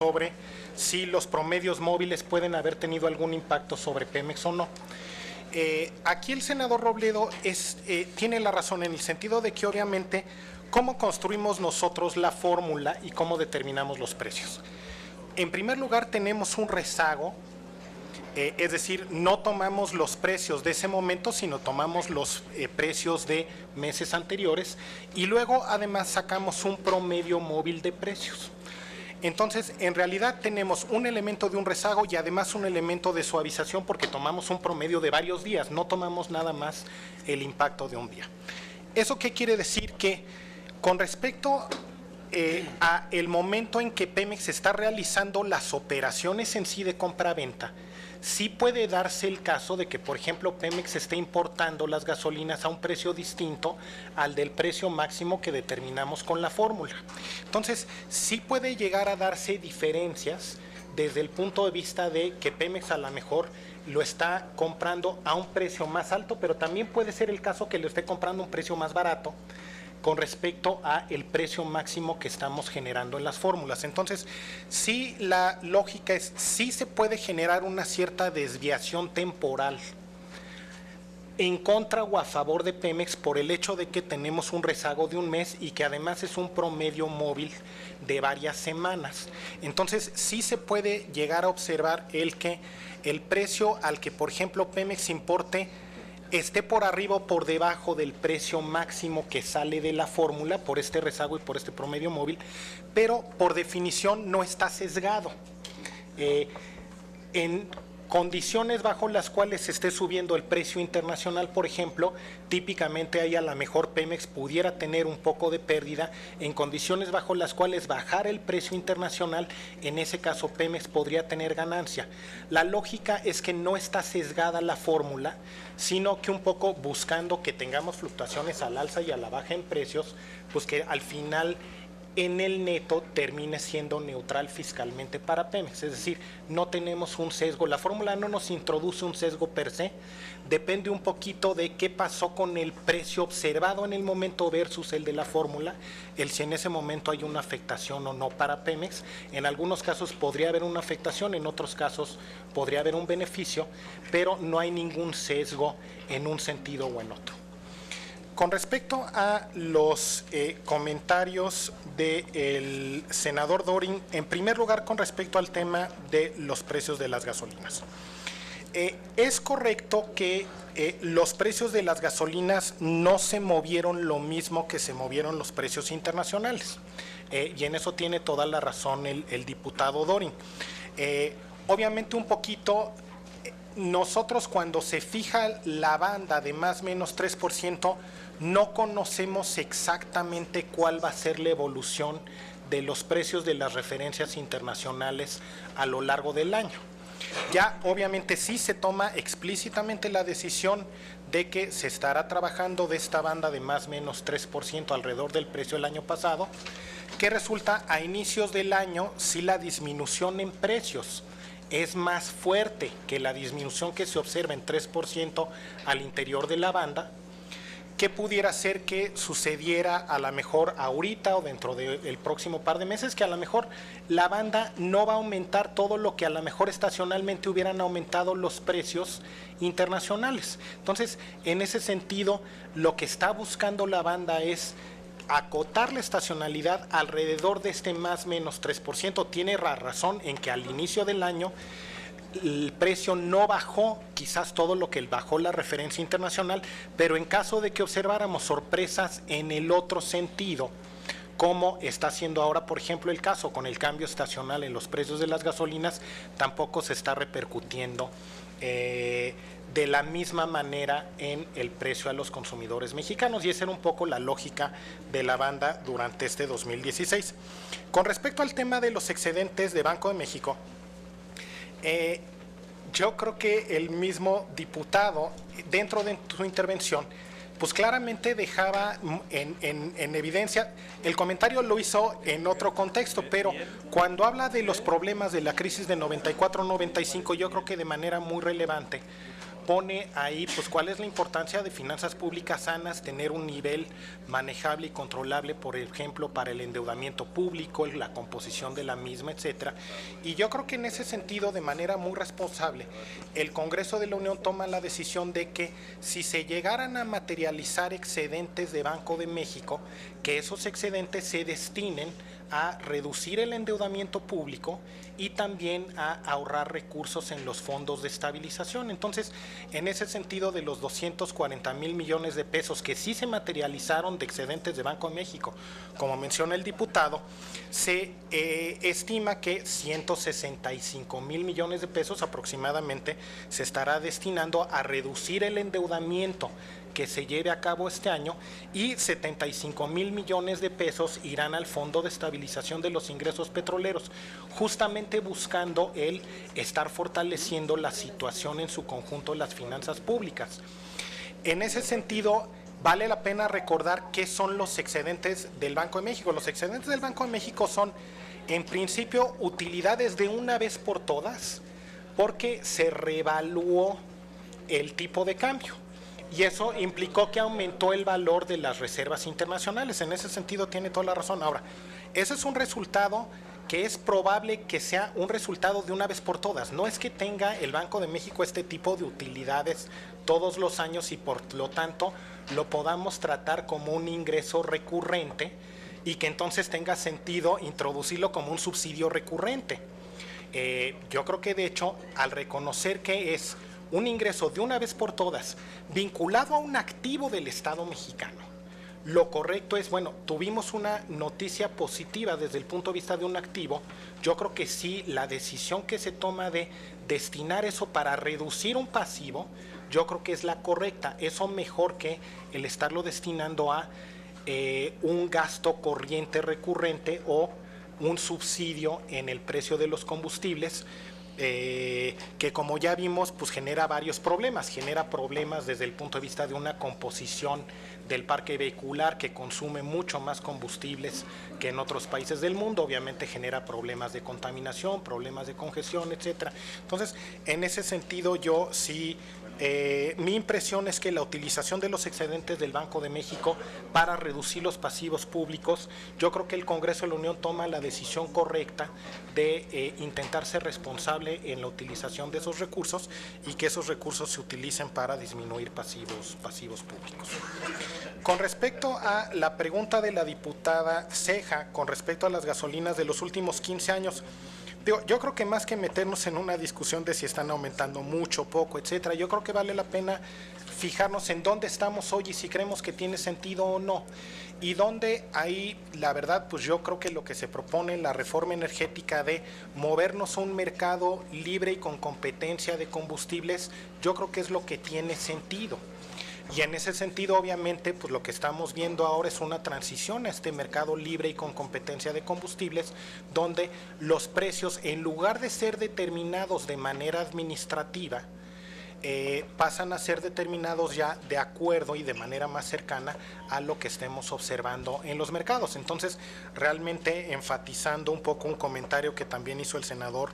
sobre si los promedios móviles pueden haber tenido algún impacto sobre Pemex o no. Aquí el senador Robledo tiene la razón en el sentido de que obviamente cómo construimos nosotros la fórmula y cómo determinamos los precios. En primer lugar tenemos un rezago, es decir, no tomamos los precios de ese momento, sino tomamos los precios de meses anteriores y luego además sacamos un promedio móvil de precios. Entonces, en realidad tenemos un elemento de un rezago y además un elemento de suavización porque tomamos un promedio de varios días, no tomamos nada más el impacto de un día. ¿Eso qué quiere decir? Que con respecto a el momento en que Pemex está realizando las operaciones en sí de compra-venta, sí puede darse el caso de que, por ejemplo, Pemex esté importando las gasolinas a un precio distinto al del precio máximo que determinamos con la fórmula. Entonces, sí puede llegar a darse diferencias desde el punto de vista de que Pemex a lo mejor lo está comprando a un precio más alto, pero también puede ser el caso que lo esté comprando a un precio más barato con respecto a el precio máximo que estamos generando en las fórmulas. Entonces, sí, la lógica es, sí se puede generar una cierta desviación temporal en contra o a favor de Pemex por el hecho de que tenemos un rezago de un mes y que además es un promedio móvil de varias semanas. Entonces, sí se puede llegar a observar que el precio al que, por ejemplo, Pemex importe esté por arriba o por debajo del precio máximo que sale de la fórmula por este rezago y por este promedio móvil, pero por definición no está sesgado. En condiciones bajo las cuales se esté subiendo el precio internacional, por ejemplo, típicamente ahí a lo mejor Pemex pudiera tener un poco de pérdida. En condiciones bajo las cuales bajar el precio internacional, en ese caso Pemex podría tener ganancia. La lógica es que no está sesgada la fórmula, sino que un poco buscando que tengamos fluctuaciones al alza y a la baja en precios, pues que al final en el neto termine siendo neutral fiscalmente para Pemex, es decir, no tenemos un sesgo, la fórmula no nos introduce un sesgo per se, depende un poquito de qué pasó con el precio observado en el momento versus el de la fórmula, el si en ese momento hay una afectación o no para Pemex. En algunos casos podría haber una afectación, en otros casos podría haber un beneficio, pero no hay ningún sesgo en un sentido o en otro. Con respecto a los comentarios del senador Dorin, en primer lugar con respecto al tema de los precios de las gasolinas. Es correcto que los precios de las gasolinas no se movieron lo mismo que se movieron los precios internacionales, y en eso tiene toda la razón el diputado Dorin. Obviamente un poquito, nosotros cuando se fija la banda de más o menos 3%, no conocemos exactamente cuál va a ser la evolución de los precios de las referencias internacionales a lo largo del año. Ya obviamente sí se toma explícitamente la decisión de que se estará trabajando de esta banda de más o menos 3% alrededor del precio del año pasado, que resulta a inicios del año sí la disminución en precios es más fuerte que la disminución que se observa en 3% al interior de la banda, que pudiera ser que sucediera a lo mejor ahorita o dentro del próximo par de meses, que a lo mejor la banda no va a aumentar todo lo que a lo mejor estacionalmente hubieran aumentado los precios internacionales. Entonces, en ese sentido, lo que está buscando la banda es acotar la estacionalidad alrededor de este más o menos 3%. Tiene razón en que al inicio del año el precio no bajó quizás todo lo que bajó la referencia internacional, pero en caso de que observáramos sorpresas en el otro sentido, como está siendo ahora, por ejemplo, el caso con el cambio estacional en los precios de las gasolinas, tampoco se está repercutiendo de la misma manera en el precio a los consumidores mexicanos, y esa era un poco la lógica de la banda durante este 2016. Con respecto al tema de los excedentes de Banco de México, yo creo que el mismo diputado, dentro de su intervención, pues claramente dejaba en evidencia, el comentario lo hizo en otro contexto, pero cuando habla de los problemas de la crisis de 94-95, yo creo que de manera muy relevante, pone ahí pues cuál es la importancia de finanzas públicas sanas, tener un nivel manejable y controlable, por ejemplo, para el endeudamiento público, la composición de la misma, etcétera. Y yo creo que en ese sentido, de manera muy responsable, el Congreso de la Unión toma la decisión de que si se llegaran a materializar excedentes de Banco de México, que esos excedentes se destinen a reducir el endeudamiento público y también a ahorrar recursos en los fondos de estabilización. Entonces, en ese sentido, de los 240,000 millones de pesos que sí se materializaron de excedentes de Banco de México, como menciona el diputado, se estima que 165,000 millones de pesos aproximadamente se estará destinando a reducir el endeudamiento que se lleve a cabo este año, y 75,000 millones de pesos irán al Fondo de Estabilización de los Ingresos Petroleros, justamente buscando el estar fortaleciendo la situación en su conjunto de las finanzas públicas. En ese sentido, vale la pena recordar qué son los excedentes del Banco de México. Los excedentes del Banco de México son, en principio, utilidades de una vez por todas, porque se reevaluó el tipo de cambio. Y eso implicó que aumentó el valor de las reservas internacionales. En ese sentido tiene toda la razón. Ahora, ese es un resultado que es probable que sea un resultado de una vez por todas. No es que tenga el Banco de México este tipo de utilidades todos los años y por lo tanto lo podamos tratar como un ingreso recurrente y que entonces tenga sentido introducirlo como un subsidio recurrente. Yo creo que de hecho, al reconocer que es un ingreso de una vez por todas vinculado a un activo del Estado mexicano, lo correcto es, bueno, tuvimos una noticia positiva desde el punto de vista de un activo. Yo creo que sí, la decisión que se toma de destinar eso para reducir un pasivo, yo creo que es la correcta. Eso mejor que el estarlo destinando a un gasto corriente recurrente o un subsidio en el precio de los combustibles, que como ya vimos, pues genera varios problemas. Genera problemas desde el punto de vista de una composición del parque vehicular que consume mucho más combustibles que en otros países del mundo. Obviamente genera problemas de contaminación, problemas de congestión, etcétera. Entonces, en ese sentido, yo sí, mi impresión es que la utilización de los excedentes del Banco de México para reducir los pasivos públicos, yo creo que el Congreso de la Unión toma la decisión correcta de intentar ser responsable en la utilización de esos recursos y que esos recursos se utilicen para disminuir pasivos públicos. Con respecto a la pregunta de la diputada Ceja, con respecto a las gasolinas de los últimos 15 años, yo creo que más que meternos en una discusión de si están aumentando mucho, poco, etcétera, yo creo que vale la pena fijarnos en dónde estamos hoy y si creemos que tiene sentido o no. Y donde ahí, la verdad, pues yo creo que lo que se propone en la reforma energética de movernos a un mercado libre y con competencia de combustibles, yo creo que es lo que tiene sentido. Y en ese sentido, obviamente, pues lo que estamos viendo ahora es una transición a este mercado libre y con competencia de combustibles, donde los precios, en lugar de ser determinados de manera administrativa, pasan a ser determinados ya de acuerdo y de manera más cercana a lo que estemos observando en los mercados. Entonces, realmente enfatizando un poco un comentario que también hizo el senador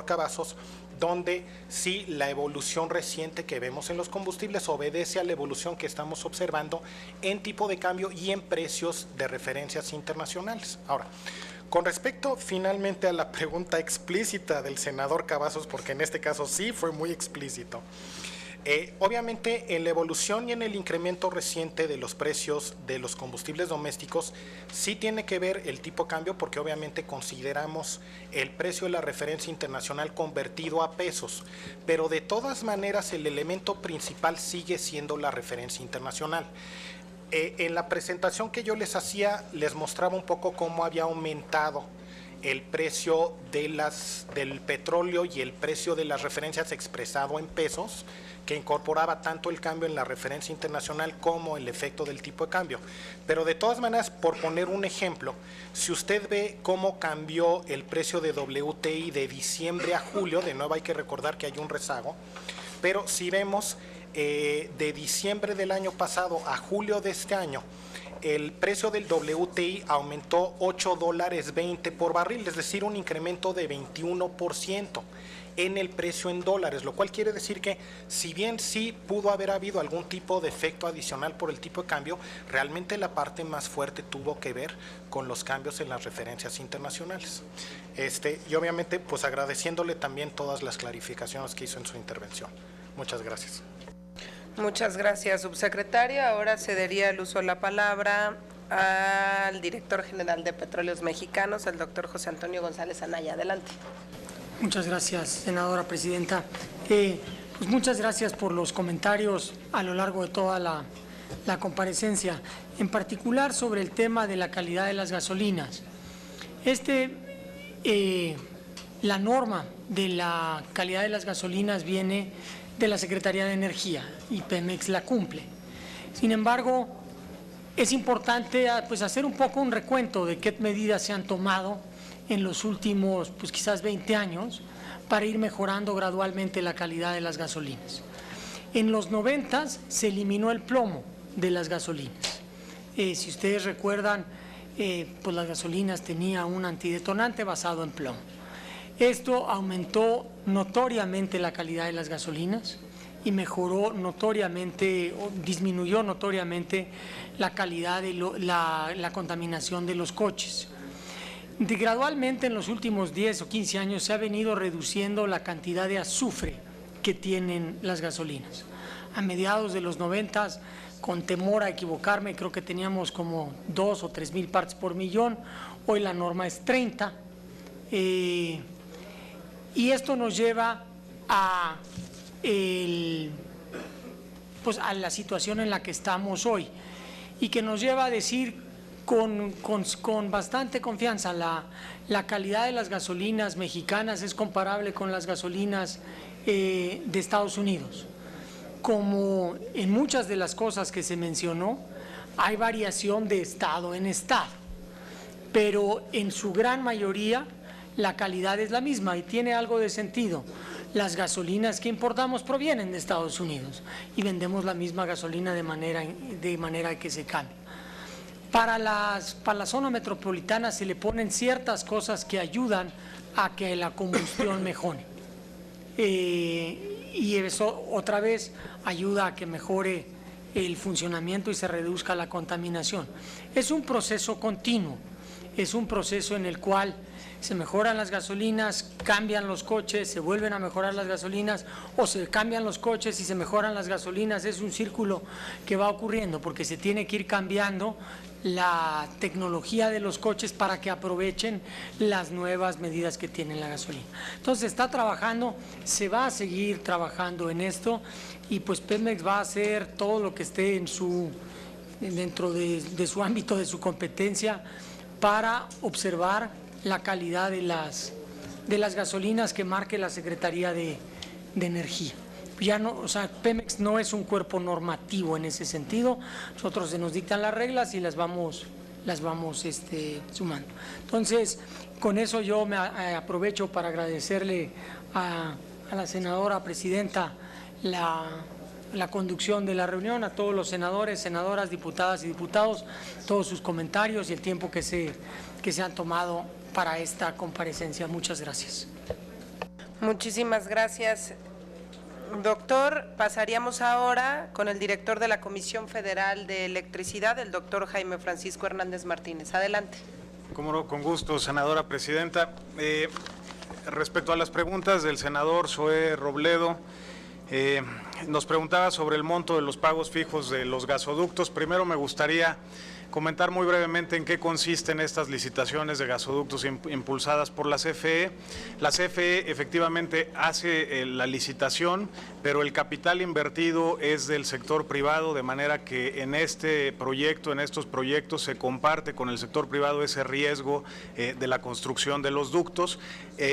Cavazos, donde sí, la evolución reciente que vemos en los combustibles obedece a la evolución que estamos observando en tipo de cambio y en precios de referencias internacionales. Ahora, con respecto finalmente a la pregunta explícita del senador Cavazos, porque en este caso sí fue muy explícito, obviamente en la evolución y en el incremento reciente de los precios de los combustibles domésticos sí tiene que ver el tipo de cambio, porque obviamente consideramos el precio de la referencia internacional convertido a pesos, pero de todas maneras el elemento principal sigue siendo la referencia internacional. En la presentación que yo les hacía, les mostraba un poco cómo había aumentado el precio del petróleo y el precio de las referencias expresado en pesos, que incorporaba tanto el cambio en la referencia internacional como el efecto del tipo de cambio. Pero de todas maneras, por poner un ejemplo, si usted ve cómo cambió el precio de WTI de diciembre a julio, de nuevo hay que recordar que hay un rezago, pero si vemos de diciembre del año pasado a julio de este año, el precio del WTI aumentó $8.20 por barril, es decir, un incremento de 21% en el precio en dólares, lo cual quiere decir que si bien sí pudo haber habido algún tipo de efecto adicional por el tipo de cambio, realmente la parte más fuerte tuvo que ver con los cambios en las referencias internacionales. Y obviamente pues agradeciéndole también todas las clarificaciones que hizo en su intervención. Muchas gracias. Muchas gracias, subsecretario. Ahora cedería el uso de la palabra al director general de Petróleos Mexicanos, el doctor José Antonio González Anaya. Adelante. Muchas gracias, senadora presidenta. Pues muchas gracias por los comentarios a lo largo de toda la comparecencia, en particular sobre el tema de la calidad de las gasolinas. La norma de la calidad de las gasolinas viene de la Secretaría de Energía y Pemex la cumple. Sin embargo, es importante pues, hacer un poco un recuento de qué medidas se han tomado en los últimos, pues quizás 20 años, para ir mejorando gradualmente la calidad de las gasolinas. En los 90 se eliminó el plomo de las gasolinas. Si ustedes recuerdan, pues las gasolinas tenían un antidetonante basado en plomo. Esto aumentó notoriamente la calidad de las gasolinas y mejoró notoriamente o disminuyó notoriamente la calidad de la contaminación de los coches. Gradualmente en los últimos 10 o 15 años se ha venido reduciendo la cantidad de azufre que tienen las gasolinas. A mediados de los 90, con temor a equivocarme, creo que teníamos como 2 o 3 mil partes por millón, hoy la norma es 30, y esto nos lleva a, pues a la situación en la que estamos hoy y que nos lleva a decir con bastante confianza la calidad de las gasolinas mexicanas es comparable con las gasolinas de Estados Unidos. Como en muchas de las cosas que se mencionó, hay variación de estado en estado, pero en su gran mayoría la calidad es la misma y tiene algo de sentido. Las gasolinas que importamos provienen de Estados Unidos y vendemos la misma gasolina de manera que se cambia. Para la zona metropolitana se le ponen ciertas cosas que ayudan a que la combustión mejore. Y eso otra vez ayuda a que mejore el funcionamiento y se reduzca la contaminación. Es un proceso continuo, es un proceso en el cual se mejoran las gasolinas, cambian los coches, se vuelven a mejorar las gasolinas o se cambian los coches y se mejoran las gasolinas. Es un círculo que va ocurriendo porque se tiene que ir cambiando la tecnología de los coches para que aprovechen las nuevas medidas que tiene la gasolina. Entonces está trabajando, se va a seguir trabajando en esto y pues Pemex va a hacer todo lo que esté dentro de su ámbito, de su competencia, para observar la calidad de las gasolinas que marque la Secretaría de Energía. Ya no, o sea, Pemex no es un cuerpo normativo en ese sentido. Nosotros se nos dictan las reglas y las vamos sumando. Entonces, con eso yo me aprovecho para agradecerle a la senadora presidenta la conducción de la reunión, a todos los senadores, senadoras, diputadas y diputados, todos sus comentarios y el tiempo que se han tomado para esta comparecencia. Muchas gracias. Muchísimas gracias, doctor. Pasaríamos ahora con el director de la Comisión Federal de Electricidad, el doctor Jaime Francisco Hernández Martínez. Adelante. Cómo no, con gusto, senadora presidenta. Respecto a las preguntas del senador Zoé Robledo, nos preguntaba sobre el monto de los pagos fijos de los gasoductos. Primero me gustaría comentar muy brevemente en qué consisten estas licitaciones de gasoductos impulsadas por la CFE. La CFE efectivamente hace la licitación, pero el capital invertido es del sector privado, de manera que en este proyecto, en estos proyectos se comparte con el sector privado ese riesgo de la construcción de los ductos.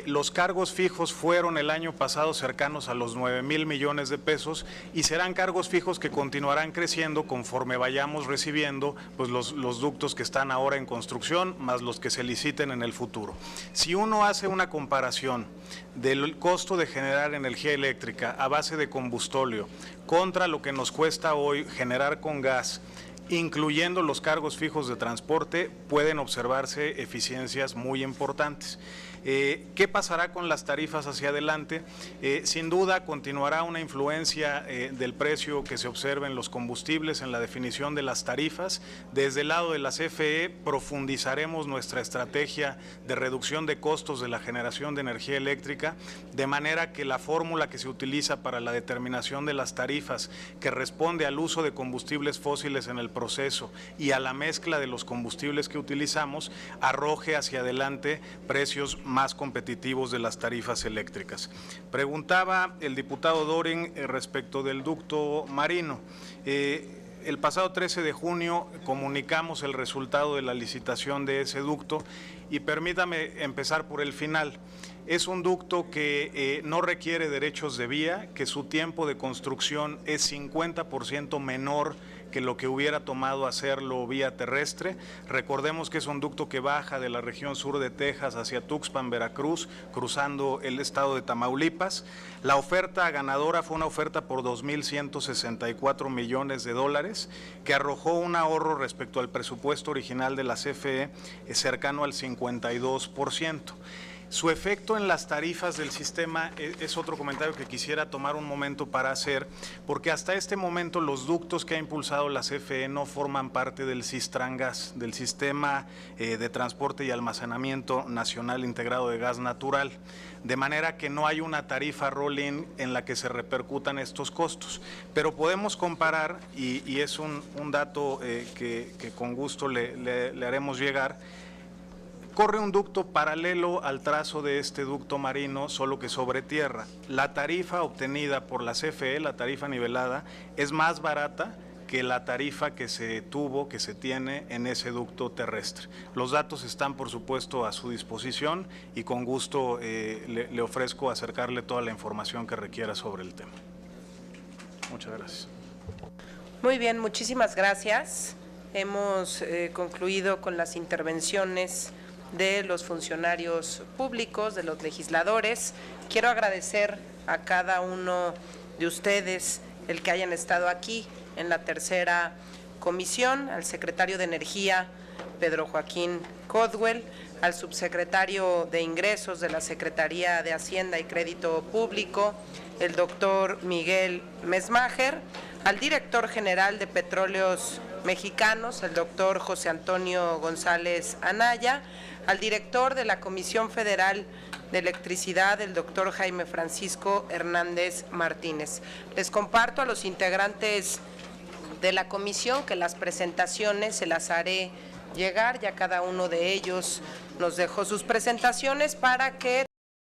Los cargos fijos fueron el año pasado cercanos a los 9,000 millones de pesos y serán cargos fijos que continuarán creciendo conforme vayamos recibiendo pues los ductos que están ahora en construcción, más los que se liciten en el futuro. Si uno hace una comparación del costo de generar energía eléctrica a base de combustóleo contra lo que nos cuesta hoy generar con gas, incluyendo los cargos fijos de transporte, pueden observarse eficiencias muy importantes. ¿Qué pasará con las tarifas hacia adelante? Sin duda continuará una influencia del precio que se observa en los combustibles en la definición de las tarifas. Desde el lado de la CFE profundizaremos nuestra estrategia de reducción de costos de la generación de energía eléctrica, de manera que la fórmula que se utiliza para la determinación de las tarifas, que responde al uso de combustibles fósiles en el proceso y a la mezcla de los combustibles que utilizamos, arroje hacia adelante precios más competitivos de las tarifas eléctricas. Preguntaba el diputado Dorin respecto del ducto marino. El pasado 13 de junio comunicamos el resultado de la licitación de ese ducto y permítame empezar por el final. Es un ducto que no requiere derechos de vía, que su tiempo de construcción es 50% menor que lo que hubiera tomado hacerlo vía terrestre. Recordemos que es un ducto que baja de la región sur de Texas hacia Tuxpan, Veracruz, cruzando el estado de Tamaulipas. La oferta ganadora fue una oferta por $2.164 millones, que arrojó un ahorro respecto al presupuesto original de la CFE cercano al 52%. Su efecto en las tarifas del sistema es otro comentario que quisiera tomar un momento para hacer, porque hasta este momento los ductos que ha impulsado la CFE no forman parte del Sistrangas, del Sistema de Transporte y Almacenamiento Nacional Integrado de Gas Natural, de manera que no hay una tarifa roll-in en la que se repercutan estos costos. Pero podemos comparar, y es un dato que con gusto le haremos llegar. Corre un ducto paralelo al trazo de este ducto marino, solo que sobre tierra. La tarifa obtenida por la CFE, la tarifa nivelada, es más barata que la tarifa que se tiene en ese ducto terrestre. Los datos están, por supuesto, a su disposición y con gusto le ofrezco acercarle toda la información que requiera sobre el tema. Muchas gracias. Muy bien, muchísimas gracias. Hemos concluido con las intervenciones de los funcionarios públicos, de los legisladores. Quiero agradecer a cada uno de ustedes el que hayan estado aquí en la tercera comisión, al secretario de Energía, Pedro Joaquín Codwell, al subsecretario de Ingresos de la Secretaría de Hacienda y Crédito Público, el doctor Miguel Mesmacher, al director general de Petróleos Mexicanos, el doctor José Antonio González Anaya, al director de la Comisión Federal de Electricidad, el doctor Jaime Francisco Hernández Martínez. Les comparto a los integrantes de la comisión que las presentaciones se las haré llegar, ya cada uno de ellos nos dejó sus presentaciones para que